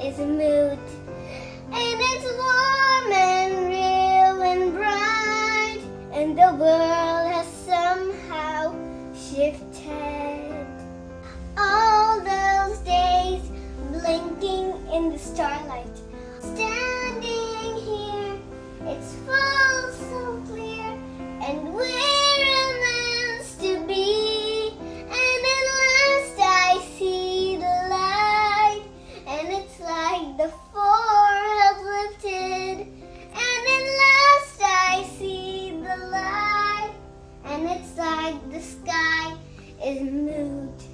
is mood, and it's warm and real and bright, and the world has somehow shifted. All those days blinking in the starlight, standing here, it's full so clear, and we're meant to be. And at last I see the light, and it's like the forehead lifted. And at last I see the light, and it's like the sky is moved.